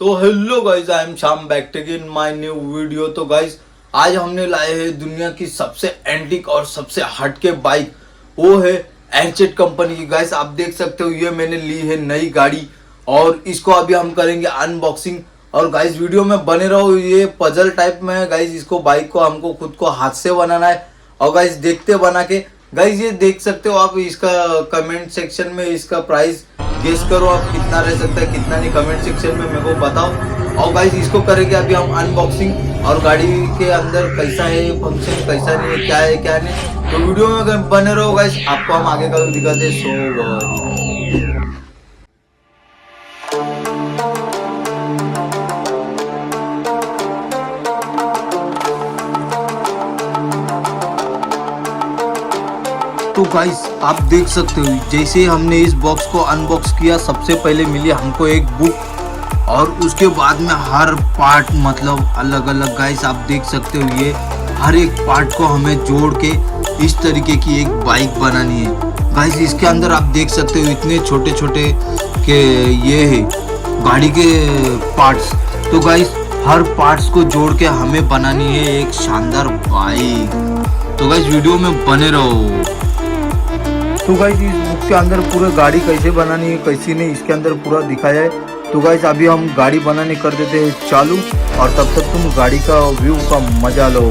तो hello guys, I am शाम back in my new video. तो गाइज आज हमने लाए हैं दुनिया की सबसे एंटिक और सबसे हटके बाइक, वो है एनचेट कंपनी की। गाइज आप देख सकते हो, ये मैंने ली है नई गाड़ी और इसको अभी हम करेंगे अनबॉक्सिंग। और गाइज वीडियो में बने रहो, ये पजल टाइप में है गाइज। इसको बाइक को हमको खुद को हाथ से बनाना है और गाइज देखते बना के। गाइज ये देख सकते हो आप, इसका कमेंट सेक्शन में इसका प्राइस गेस करो आप कितना रह सकता है कितना नहीं, कमेंट सेक्शन में मेरे को बताओ। और गाइस इसको करेंगे अभी हम अनबॉक्सिंग, और गाड़ी के अंदर कैसा है फंक्शन, कैसा नहीं है, क्या है क्या नहीं। तो वीडियो में बने रहो गाइस, आपको हम आगे का भी दिखाते। सो तो गाइस आप देख सकते हो, जैसे हमने इस बॉक्स को अनबॉक्स किया, सबसे पहले मिली हमको एक बुक और उसके बाद में हर पार्ट मतलब अलग अलग। गाइस आप देख सकते हो, ये हर एक पार्ट को हमें जोड़ के इस तरीके की एक बाइक बनानी है। गाइस इसके अंदर आप देख सकते हो इतने छोटे छोटे के ये है गाड़ी के पार्ट्स। तो गाइस हर पार्ट्स को जोड़ के हमें बनानी है एक शानदार बाइक। तो गाइस वीडियो में बने रहो। तो गाइस इस बुक के अंदर पूरा गाड़ी कैसे बनानी है कैसी नहीं, इसके अंदर पूरा दिखाया है। तो गाइस अभी हम गाड़ी बनाने कर देते हैं चालू, और तब तक तुम गाड़ी का व्यू का मजा लो।